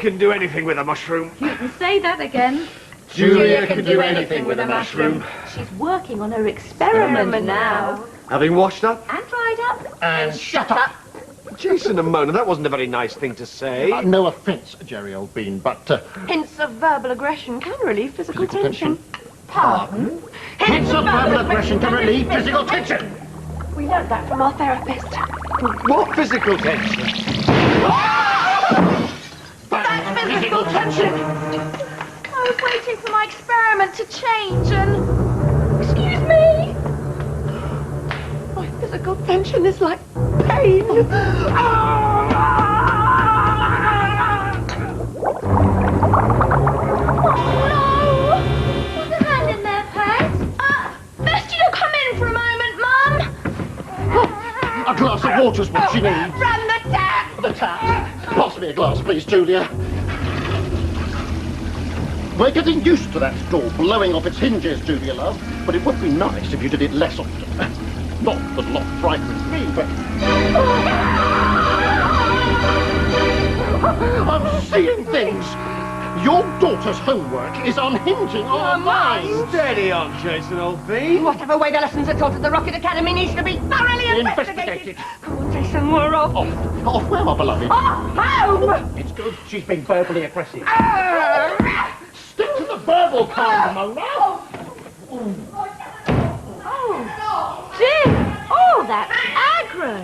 can do anything with a mushroom. You can say that again. Julia can do anything with a mushroom. She's working on her experiment now. Having washed up? And dried up. And shut up. Jason and Mona, that wasn't a very nice thing to say. No offence, Jerry old bean, but... Hints of verbal aggression can relieve physical tension. Pardon? Hints of verbal aggression can relieve physical tension. We learned that from our therapist. What physical tension? That's physical tension! I was waiting for my experiment to change and... Excuse me! My physical tension is like pain. A glass of water's what she needs. From the tap! The tap. Pass me a glass, please, Julia. We're getting used to that door blowing off its hinges, Julia, love. But it would be nice if you did it less often. Not that a lot frightens me, but... I'm seeing things. Your daughter's homework is unhinging our minds. Steady on, Jason, old bean. Whatever way the lessons are taught at the Rocket Academy needs to be thoroughly investigated. Come on, Jason, we're off. Off where, my beloved? Off home! It's good. She's been verbally aggressive. Stick to the verbal kind, Mona. Jim! Oh, that aggro!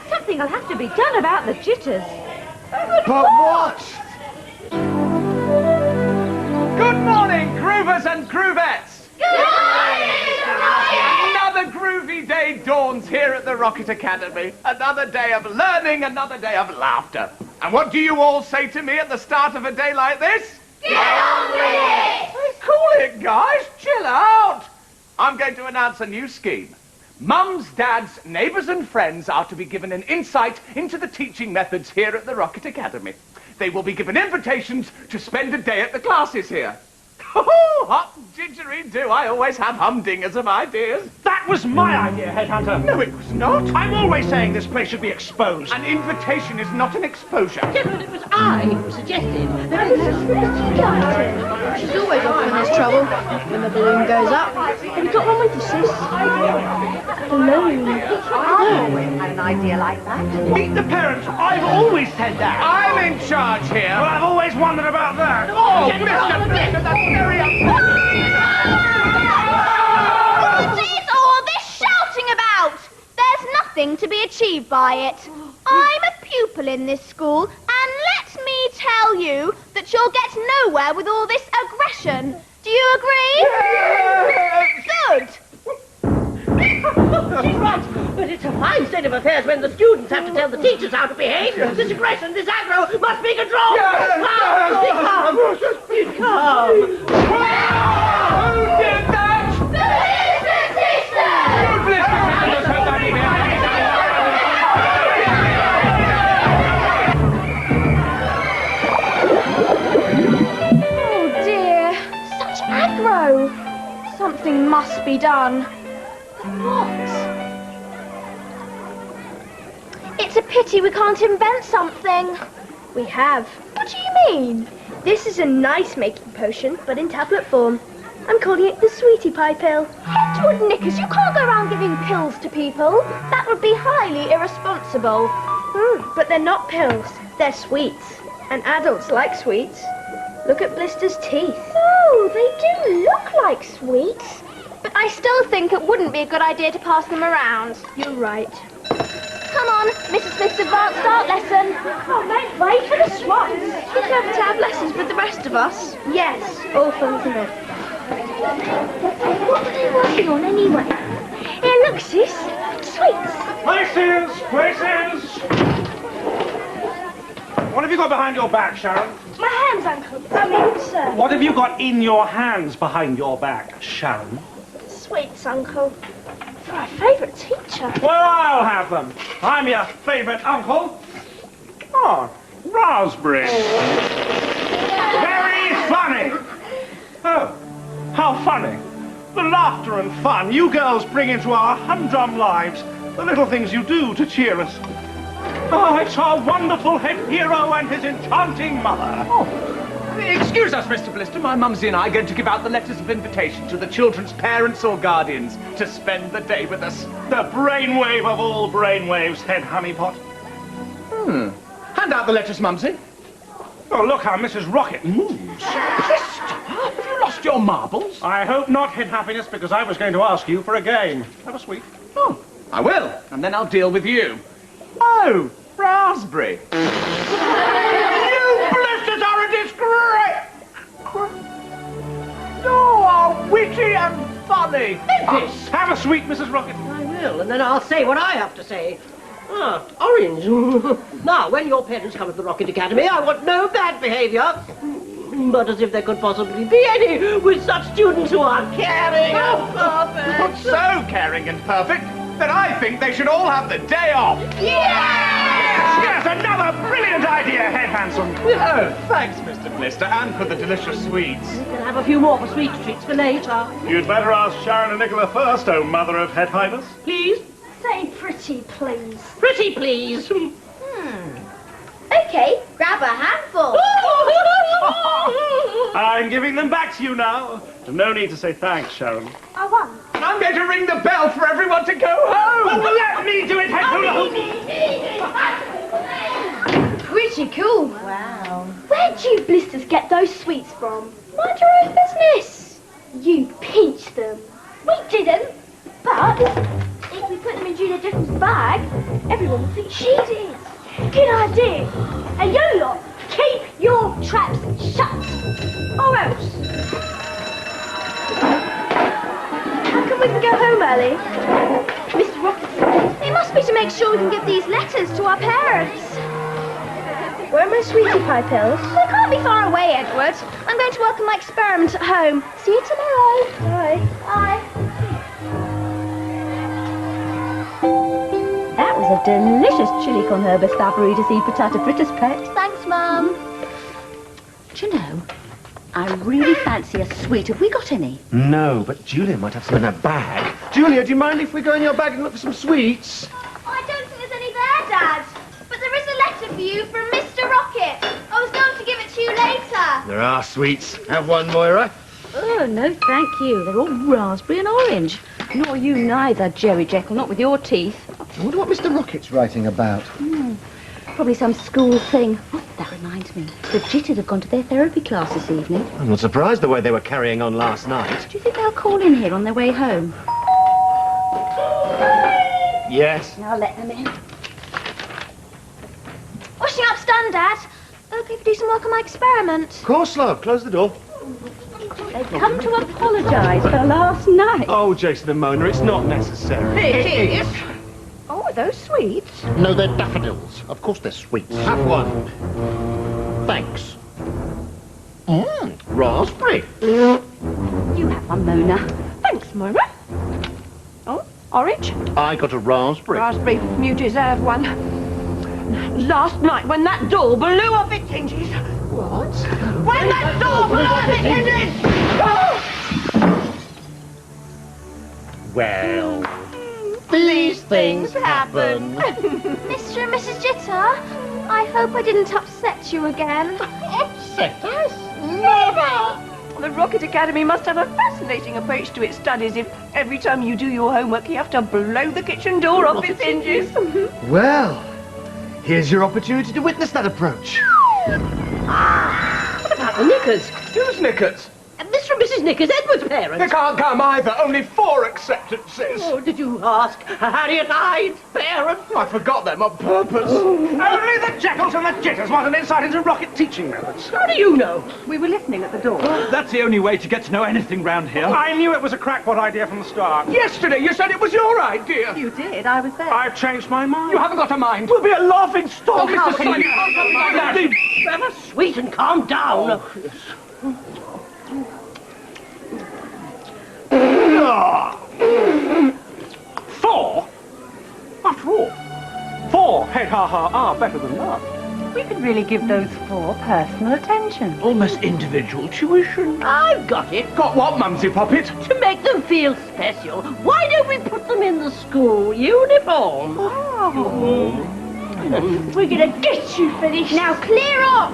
Something will have to be done about the jitters. But what? Good morning, groovers and groovettes! Good morning! Another groovy day dawns here at the Rocket Academy. Another day of learning, another day of laughter. And what do you all say to me at the start of a day like this? Get on with it! Cool it, guys. Chill out. I'm going to announce a new scheme. Mums, dads, neighbours and friends are to be given an insight into the teaching methods here at the Rocket Academy. They will be given invitations to spend a day at the classes here. Oh, hot didgeridoo. I always have humdingers of ideas. That was my idea, Headhunter. No, it was not. I'm always saying this place should be exposed. An invitation is not an exposure. Yes, but it was I who suggested. She's always offering us trouble when the balloon goes up. Have you got one with you, sis? Balloon. I always had an idea like that. Meet the parents. I've always said that. I'm in charge here. Well, I've always wondered about that. Oh, Mr. Blister, that's very What is all this shouting about? There's nothing to be achieved by it. I'm a pupil in this school, and let me tell you that you'll get nowhere with all this aggression. Do you agree? Good. She's right, but it's a fine state of affairs when the students have to tell the teachers how to behave. This aggression, this aggro must be controlled. Be calm. Be calm. Who did that? Oh dear, such aggro. Something must be done. What? It's a pity we can't invent something. We have. What do you mean? This is a nice making potion, but in tablet form. I'm calling it the Sweetie Pie pill. Edward Knickers, you can't go around giving pills to people. That would be highly irresponsible. But they're not pills. They're sweets. And adults like sweets. Look at Blister's teeth. Oh, they do look like sweets. But I still think it wouldn't be a good idea to pass them around. You're right. Come on, Mrs. Smith's advanced art lesson. Oh, don't wait for the swans. You're going to have lessons with the rest of us. Yes, all fun for me. What were they working on anyway? Here, look, sis. Sweets. Places, places. What have you got behind your back, Sharon? My hands, Uncle. I mean, sir. What have you got in your hands behind your back, Sharon? Sweets, Uncle. For our favourite teacher. Well, I'll have them. I'm your favourite uncle. Oh, raspberry. Very funny. Oh, how funny. The laughter and fun you girls bring into our humdrum lives. The little things you do to cheer us. Oh, it's our wonderful head hero and his enchanting mother. Oh, excuse us, Mr. Blister. My mumsy and I are going to give out the letters of invitation to the children's parents or guardians to spend the day with us. The brainwave of all brainwaves, Head Honeypot. Hand out the letters, mumsy. Oh, look how Mrs. Rocket. Have you lost your marbles? I hope not, Head Happiness, because I was going to ask you for a game. Have a sweet. Oh, I will, and then I'll deal with you. Oh, raspberry. You blisters are a disgrace! You are witty and funny. Have a sweet, Mrs. Rocket. I will, and then I'll say what I have to say. Ah, orange. Now, when your parents come to the Rocket Academy, I want no bad behaviour. But as if there could possibly be any with such students who are caring and perfect. So caring and perfect that I think they should all have the day off. Yes, another brilliant idea, Head Handsome. Oh, thanks, Mr. Blister, and for the delicious sweets. We can have a few more for sweet treats for later. You'd better ask Sharon and Nicola first, oh mother of Head Highness. Please? Say pretty, please. Pretty please. Okay, grab a handful. I'm giving them back to you now. No need to say thanks, Sharon. I won. I'm going to ring the bell for everyone to go home. Well, let me do it, Head Hula. Pretty cool. Wow. Where'd you blisters get those sweets from? Mind your own business. You pinched them. We didn't. But if we put them in Julia Jeffrey's bag, everyone will think she did. Good idea. And you lot, keep your traps shut. Or else. How come we can go home early? Mr. Rocket. It must be to make sure we can give these letters to our parents. Where are my sweetie pie pills? They can't be far away, Edward. I'm going to work on my experiment at home. See you tomorrow. Bye. Bye. That was a delicious chili con herb escabery to see patata fritters pet. Thanks, Mum. Do you know, I really fancy a sweet. Have we got any? No, but Julia might have some in her bag. Julia, do you mind if we go in your bag and look for some sweets? I don't think there's any there, Dad. But there is a letter for you from Mr. Rocket. I was going to give it to you later. There are sweets. Have one, Moira. Oh, no, thank you. They're all raspberry and orange. Nor you neither, Jerry Jekyll, not with your teeth. I wonder what Mr. Rocket's writing about. Probably some school thing. Oh, that reminds me. The Jitters have gone to their therapy class this evening. I'm not surprised the way they were carrying on last night. Do you think they'll call in here on their way home? Yes. I'll let them in. Washing up's done, Dad. Okay, if you do some work on my experiment. Of course, love. Close the door. They've come to apologise for last night. Oh, Jason and Mona, it's not necessary. It is. Oh, are those sweets? No, they're daffodils. Of course they're sweets. Have one. Thanks. Raspberry. You have one, Mona. Thanks, Moira. Oh, orange? I got a raspberry. Raspberry, you deserve one. Last night, when that door blew off its hinges. What? When that door blew off its hinges! Well, these things happen. Mr. and Mrs. Jitter, I hope I didn't upset you again. Upset us? Never! The Rocket Academy must have a fascinating approach to its studies if every time you do your homework you have to blow the kitchen door off its hinges. Well, here's your opportunity to witness that approach. What about the knickers? Who's knickers? Mr. and Mrs. Knickers, Edward's They parents. can't come either. Only 4 acceptances. Oh, did you ask Harriet Hyde's parents? I forgot them on purpose. Only the Jekylls and the Jitters want an insight into Rocket teaching methods. How do you know? We were listening at the door. That's the only way to get to know anything round here. I knew it was a crackpot idea from the start. Yesterday you said it was your idea. You did, I was there. I've changed my mind. You haven't got a mind. We'll be a laughing stock. Oh, Mr. Simon. Have a sweet and calm down. Four? After all, 4 head ha-ha are better than none. We could really give those 4 personal attention. Almost individual tuition. I've got it. Got what, Mumsy Poppet? To make them feel special, why don't we put them in the school uniform? We're gonna get you for this. Now clear up!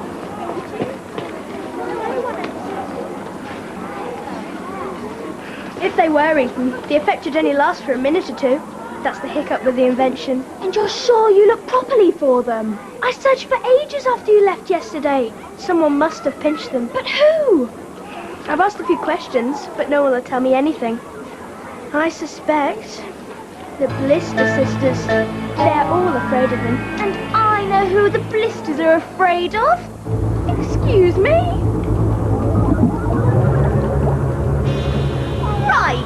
If they were eaten, the effect should only last for a minute or two. That's the hiccup with the invention. And you're sure you look properly for them? I searched for ages after you left yesterday. Someone must have pinched them. But who? I've asked a few questions, but no one will tell me anything. I suspect the Blister sisters. They're all afraid of them. And I know who the Blisters are afraid of. Excuse me? Right.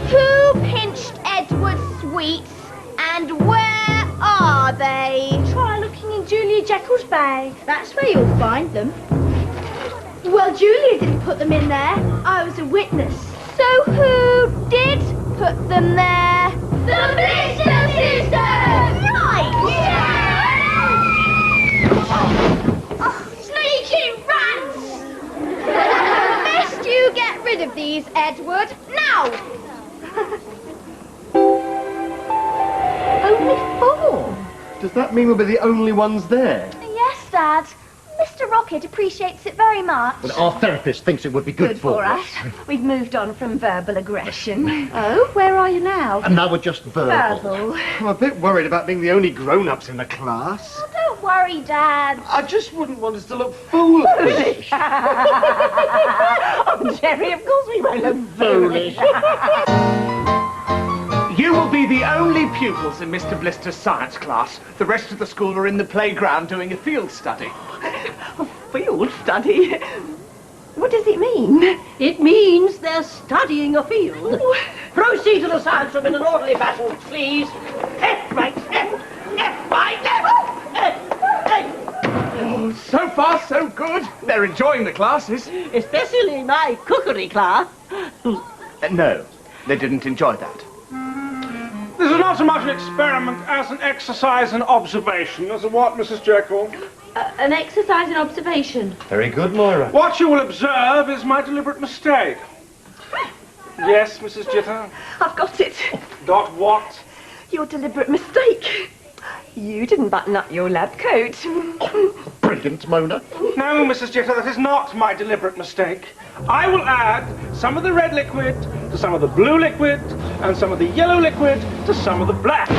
Who pinched Edward's sweets and where are they? Try looking in Julia Jekyll's bag. That's where you'll find them. Well, Julia didn't put them in there. I was a witness. So who did put them there? The Blister sisters! Right! Sneaky rats! Best you get rid of these, Edward. Now! Only 4? Does that mean we'll be the only ones there? Yes, Dad. Mr. Rocket appreciates it very much. But our therapist thinks it would be good for us. We've moved on from verbal aggression. Oh, where are you now? And now we're just verbal. I'm a bit worried about being the only grown-ups in the class. Oh, don't worry, Dad. I just wouldn't want us to look foolish. Oh, Jerry, of course we won't look foolish. You will be the only pupils in Mr. Blister's science class. The rest of the school are in the playground doing a field study. A field study? What does it mean? It means they're studying a field. Proceed to the science room in an orderly fashion, please. Left, right, left, right, left. Oh, so far, so good. They're enjoying the classes. Especially my cookery class. No, they didn't enjoy that. This is not so much an experiment as an exercise in observation. As a what, Mrs. Jekyll? An exercise in observation. Very good, Moira. What you will observe is my deliberate mistake. Yes, Mrs. Jitter? I've got it. Got what? Your deliberate mistake. You didn't button up your lab coat. Brilliant, Mona. No, Mrs. Jitter, that is not my deliberate mistake. I will add some of the red liquid to some of the blue liquid and some of the yellow liquid to some of the black. Did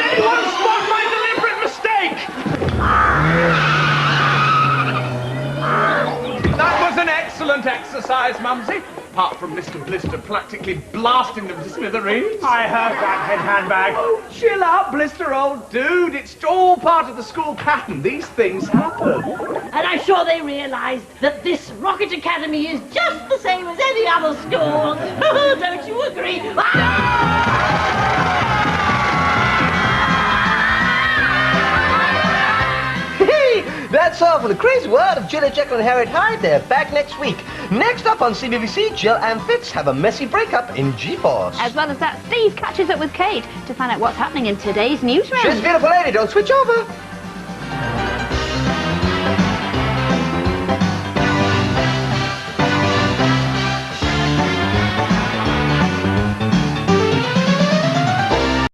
anyone spot my deliberate mistake? That was an excellent exercise, Mumsy. Apart from Mr. Blister practically blasting them to smithereens. I heard that, head handbag. Oh, chill out, Blister, old dude. It's all part of the school pattern. These things happen. And I'm sure they realised that this Rocket Academy is just the same as any other school. Don't you agree? That's all for the crazy world of Jill and Jekyll and Harriet Hyde. They're back next week. Next up on CBBC, Jill and Fitz have a messy breakup in G-Force. As well as that, Steve catches up with Kate to find out what's happening in today's newsroom. She's a beautiful lady. Don't switch over.